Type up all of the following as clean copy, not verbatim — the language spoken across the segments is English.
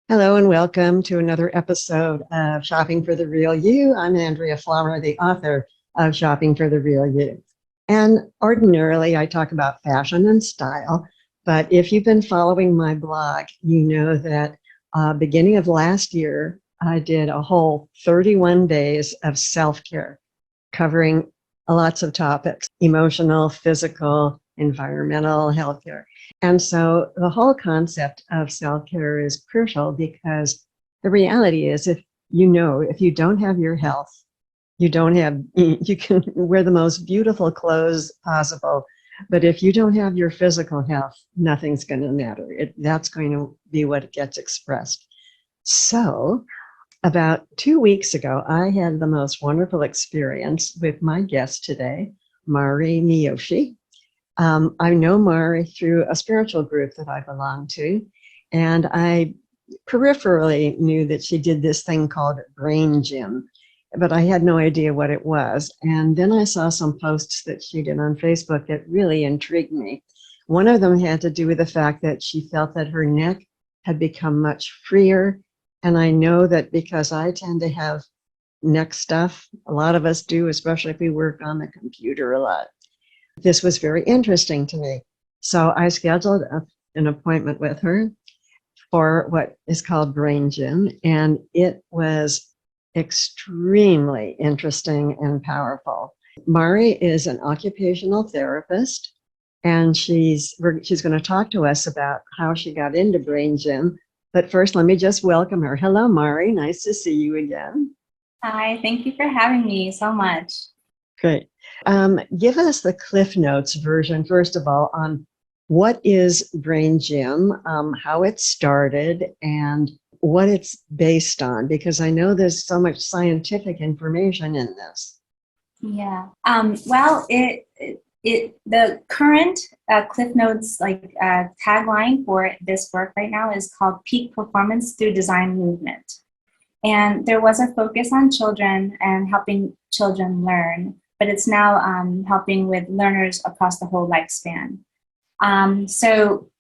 Hello and welcome to another episode of Shopping for the Real You. I'm Andrea Flommer, the author of Shopping for the Real You. And ordinarily, I talk about fashion and style, but if you've been following my blog, you know that beginning of last year, I did a whole 31 days of self-care covering lots of topics: emotional, physical, environmental, healthcare. And so the whole concept of self care is crucial because the reality is, if you don't have your health, you can wear the most beautiful clothes possible. But if you don't have your physical health, nothing's going to matter. That's going to be what gets expressed. So, about 2 weeks ago, I had the most wonderful experience with my guest today, Mari Miyoshi. I know Mari through a spiritual group that I belong to, and I peripherally knew that she did this thing called BrainGym, but I had no idea what it was. And then I saw some posts that she did on Facebook that really intrigued me. One of them had to do with the fact that she felt that her neck had become much freer. And I know that because I tend to have neck stuff, a lot of us do, especially if we work on the computer a lot. This was very interesting to me. So I scheduled an appointment with her for what is called BrainGym, and it was extremely interesting and powerful. Mari is an occupational therapist, and she's going to talk to us about how she got into BrainGym. But first, let me just welcome her. Hello, Mari. Nice to see you again. Hi, thank you for having me so much. Great. Give us the Cliff Notes version, first of all, on what is BrainGym, how it started, and what it's based on, because I know there's so much scientific information in this. Yeah. The current Cliff Notes tagline for this work right now is called Peak Performance Through Design Movement. And there was a focus on children and helping children learn, but it's now helping with learners across the whole lifespan. So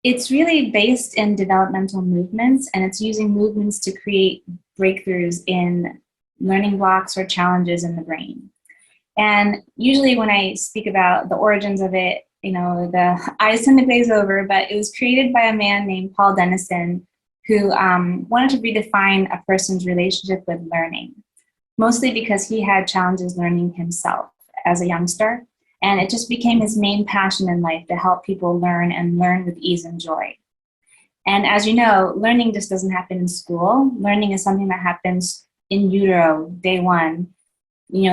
it's really based in developmental movements, and it's using movements to create breakthroughs in learning blocks or challenges in the brain. And usually when I speak about the origins of it, the eyes tend to glaze over, but it was created by a man named Paul Dennison who wanted to redefine a person's relationship with learning, mostly because he had challenges learning himself as a youngster. And it just became his main passion in life to help people learn and learn with ease and joy. And as you know, learning just doesn't happen in school. Learning is something that happens in utero, day one,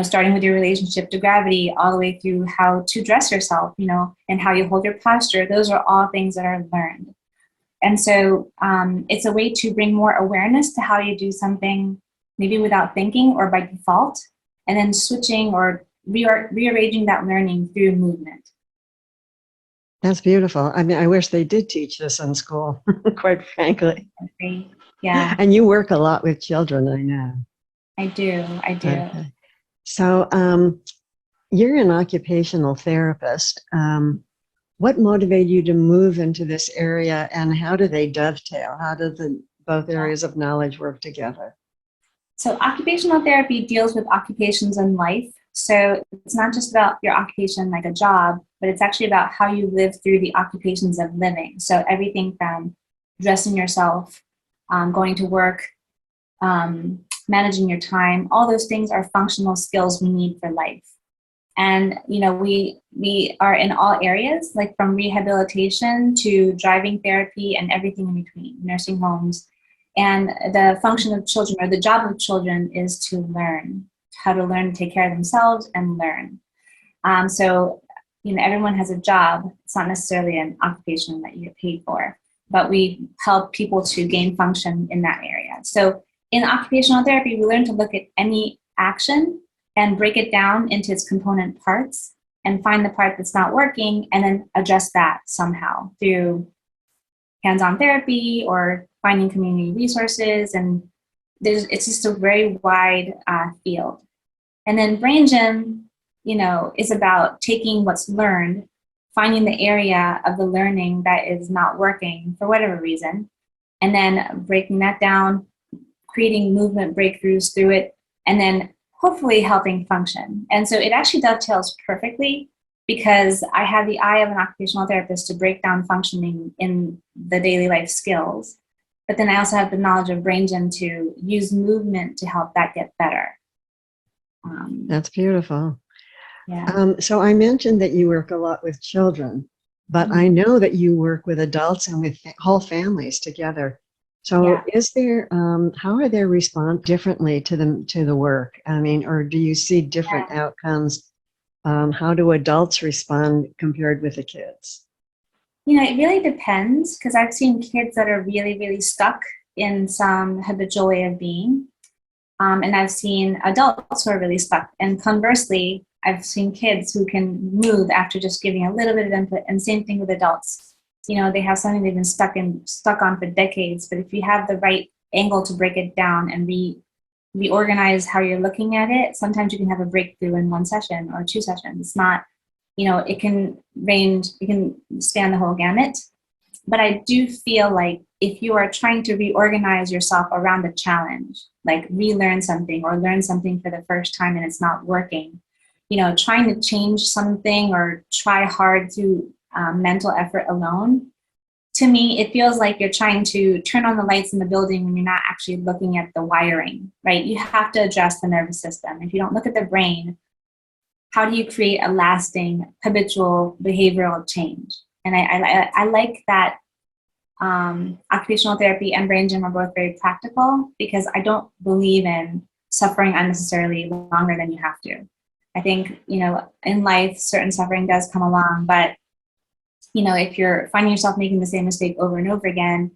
starting with your relationship to gravity, all the way through how to dress yourself, and how you hold your posture. Those are all things that are learned. And so it's a way to bring more awareness to how you do something, maybe without thinking or by default, and then switching or rearranging that learning through movement. That's beautiful. I mean, I wish they did teach this in school, quite frankly. Yeah. And you work a lot with children, I know. I do. Okay. So you're an occupational therapist. What motivated you to move into this area, and how do they dovetail? How do both areas of knowledge work together? So occupational therapy deals with occupations in life. So it's not just about your occupation like a job, but it's actually about how you live through the occupations of living. So everything from dressing yourself, going to work, managing your time, all those things are functional skills we need for life. And, we are in all areas, like from rehabilitation to driving therapy and everything in between, nursing homes. And the function of children, or the job of children, is to learn how to learn to take care of themselves and learn. So everyone has a job. It's not necessarily an occupation that you get paid for, but we help people to gain function in that area. So in occupational therapy, we learn to look at any action and break it down into its component parts and find the part that's not working and then address that somehow through hands-on therapy or finding community resources. And it's just a very wide field. And then BrainGym, is about taking what's learned, finding the area of the learning that is not working for whatever reason, and then breaking that down, creating movement breakthroughs through it, and then hopefully helping function. And so it actually dovetails perfectly because I have the eye of an occupational therapist to break down functioning in the daily life skills. But then I also have the knowledge of BrainGym to use movement to help that get better. That's beautiful. Yeah. So I mentioned that you work a lot with children, but I know that you work with adults and with whole families together. So Yeah. is there, how are they respond differently to the work? I mean, or do you see different outcomes? How do adults respond compared with the kids? You know, it really depends because I've seen kids that are really, really stuck in some habitual way of being. And I've seen adults who are really stuck. And conversely, I've seen kids who can move after just giving a little bit of input. And same thing with adults. You know, they have something they've been stuck on for decades. But if you have the right angle to break it down and reorganize how you're looking at it, sometimes you can have a breakthrough in one session or two sessions. It's not, you know, it can range, it can span the whole gamut. But I do feel like if you are trying to reorganize yourself around a challenge, like relearn something or learn something for the first time and it's not working, you know, trying to change something or try hard through mental effort alone, to me, it feels like you're trying to turn on the lights in the building when you're not actually looking at the wiring, right? You have to address the nervous system. If you don't look at the brain, how do you create a lasting habitual behavioral change? And I like that occupational therapy and BrainGym are both very practical because I don't believe in suffering unnecessarily longer than you have to. I think, you know, in life, certain suffering does come along, but, you know, if you're finding yourself making the same mistake over and over again,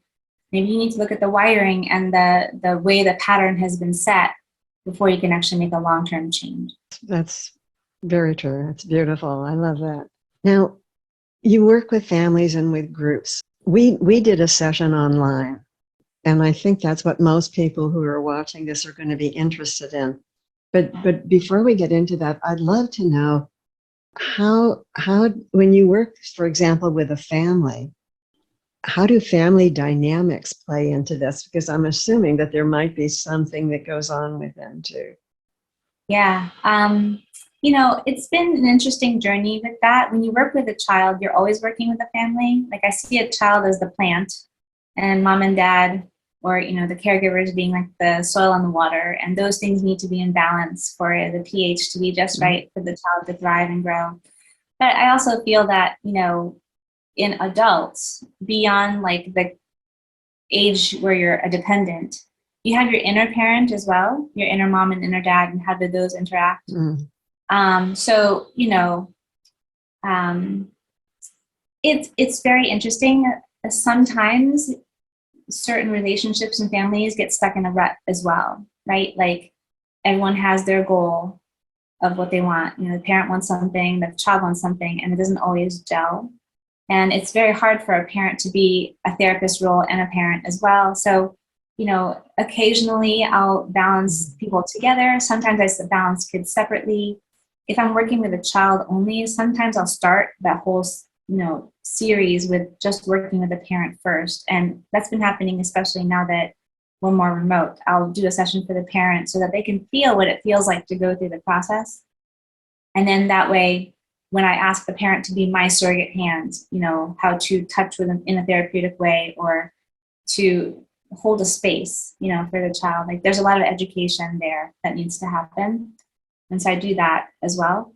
maybe you need to look at the wiring and the way the pattern has been set before you can actually make a long-term change. That's very true. It's beautiful. I love that. Now, you work with families and with groups. We did a session online, and I think that's what most people who are watching this are going to be interested in. But before we get into that, I'd love to know how when you work, for example, with a family, how do family dynamics play into this? Because I'm assuming that there might be something that goes on with them too. Yeah. You know, it's been an interesting journey with that. When you work with a child, you're always working with a family. Like I see a child as the plant and mom and dad or, you know, the caregivers being like the soil and the water. And those things need to be in balance for the pH to be just right for the child to thrive and grow. But I also feel that, you know, in adults, beyond like the age where you're a dependent, you have your inner parent as well, your inner mom and inner dad, and how do those interact? So, you know, it's very interesting. Sometimes certain relationships and families get stuck in a rut as well, right? Like everyone has their goal of what they want. You know, the parent wants something, the child wants something, and it doesn't always gel. And it's very hard for a parent to be a therapist role and a parent as well. So, you know, occasionally I'll balance people together. Sometimes I balance kids separately. If I'm working with a child only, sometimes I'll start that whole, you know, series with just working with a parent first. And that's been happening, especially now that we're more remote. I'll do a session for the parent so that they can feel what it feels like to go through the process. And then that way, when I ask the parent to be my surrogate hand, you know, how to touch with them in a therapeutic way or to hold a space, you know, for the child. Like there's a lot of education there that needs to happen. And so I do that as well.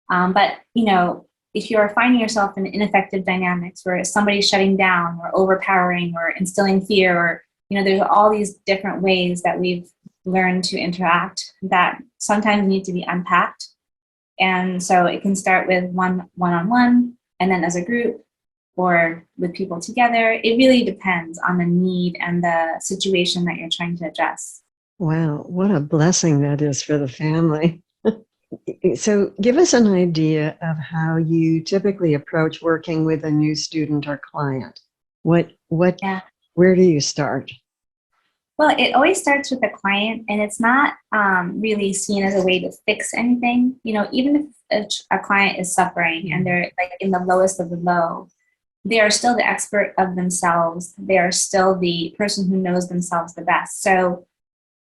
But, you know, if you're finding yourself in ineffective dynamics where somebody's shutting down or overpowering or instilling fear or, you know, there's all these different ways that we've learned to interact that sometimes need to be unpacked. And so it can start with one-on-one and then as a group or with people together. It really depends on the need and the situation that you're trying to address. Wow, what a blessing that is for the family. So give us an idea of how you typically approach working with a new student or client. Yeah. Where do you start? Well, it always starts with the client, and it's not really seen as a way to fix anything. You know, even if a client is suffering and they're like in the lowest of the low, they are still the expert of themselves. They are still the person who knows themselves the best. So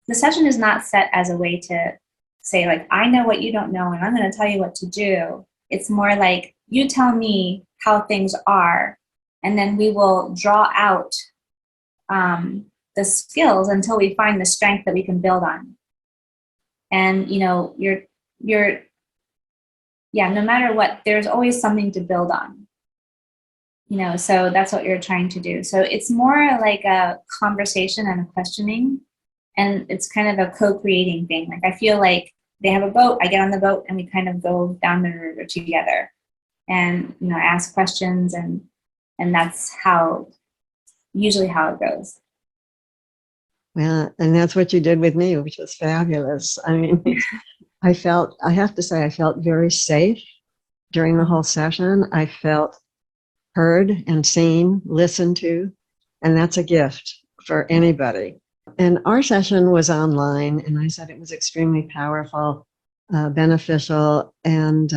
the session is not set as a way to say, like, I know what you don't know, and I'm going to tell you what to do. It's more like, you tell me how things are, and then we will draw out the skills until we find the strength that we can build on. And, you know, no matter what, there's always something to build on. You know, so that's what you're trying to do. So it's more like a conversation and a questioning, and it's kind of a co-creating thing. Like, I feel like they have a boat, I get on the boat, and we kind of go down the river together, and, you know, ask questions, and that's usually how it goes. Well, and that's what you did with me, which was fabulous. I mean, I have to say, I felt very safe during the whole session. I felt heard and seen, listened to, and that's a gift for anybody. And our session was online, and I said it was extremely powerful, beneficial, and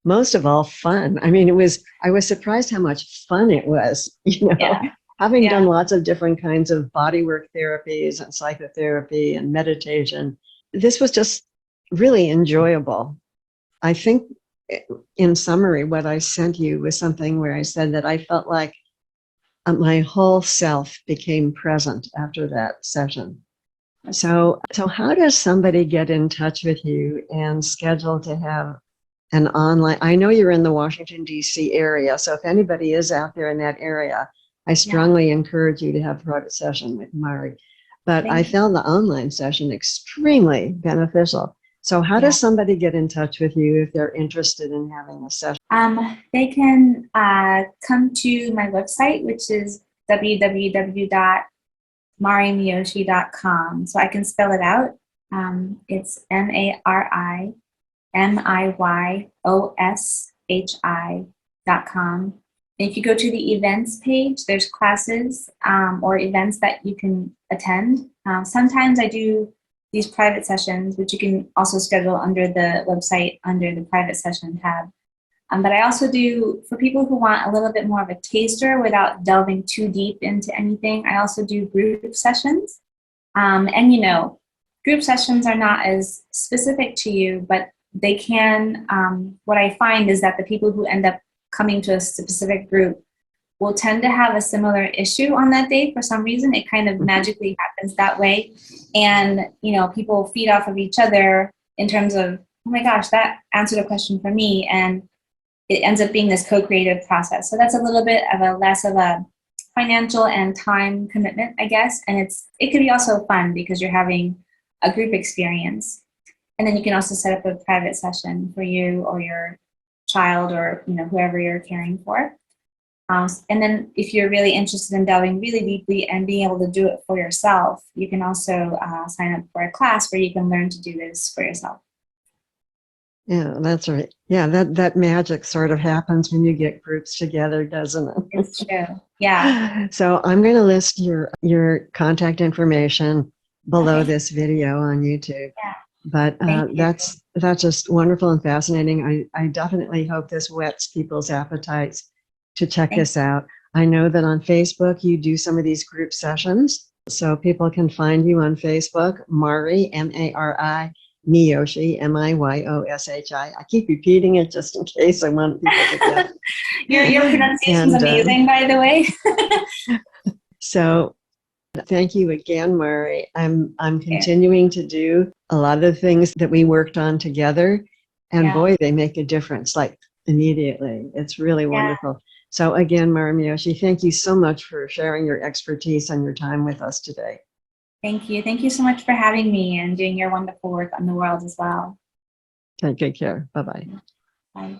most of all, fun. I mean, I was surprised how much fun it was, you know. Yeah. Having done lots of different kinds of bodywork therapies and psychotherapy and meditation, this was just really enjoyable. I think, in summary, what I sent you was something where I said that I felt like my whole self became present after that session. So how does somebody get in touch with you and schedule to have an online? I know you're in the Washington, D.C. area, so if anybody is out there in that area, I strongly encourage you to have a private session with Mari. But I found the online session extremely beneficial. So how does somebody get in touch with you if they're interested in having a session? They can come to my website, which is www.marimiyoshi.com. So I can spell it out. It's MARIMIYOSHI.com. If you go to the events page, there's classes or events that you can attend. Sometimes I do these private sessions, which you can also schedule under the website under the private session tab. But I also do, for people who want a little bit more of a taster without delving too deep into anything, I also do group sessions. And, you know, group sessions are not as specific to you, but they can, what I find is that the people who end up coming to a specific group will tend to have a similar issue on that day for some reason. It kind of magically happens that way. And, you know, people feed off of each other in terms of, oh my gosh, that answered a question for me. And it ends up being this co-creative process. So that's a little bit of a less of a financial and time commitment, I guess. And it could be also fun because you're having a group experience. And then you can also set up a private session for you or your child or, you know, whoever you're caring for. And then if you're really interested in delving really deeply and being able to do it for yourself, you can also sign up for a class where you can learn to do this for yourself. Yeah, that's right. Yeah, that magic sort of happens when you get groups together, doesn't it? It's true. Yeah. So I'm going to list your contact information below this video on YouTube. Yeah. But that's just wonderful and fascinating. I definitely hope this whets people's appetites to check this out. I know that on Facebook you do some of these group sessions, so people can find you on Facebook, Mari, M-A-R-I, Miyoshi, Miyoshi. I keep repeating it just in case I want people to get it. Your pronunciation is amazing, by the way. So thank you again, Mari. I'm continuing to do a lot of the things that we worked on together, and boy, they make a difference, like immediately. It's really wonderful. So again, Mari Miyoshi, thank you so much for sharing your expertise and your time with us today. Thank you. Thank you so much for having me and doing your wonderful work on the world as well. Take good care. Bye-bye. Bye.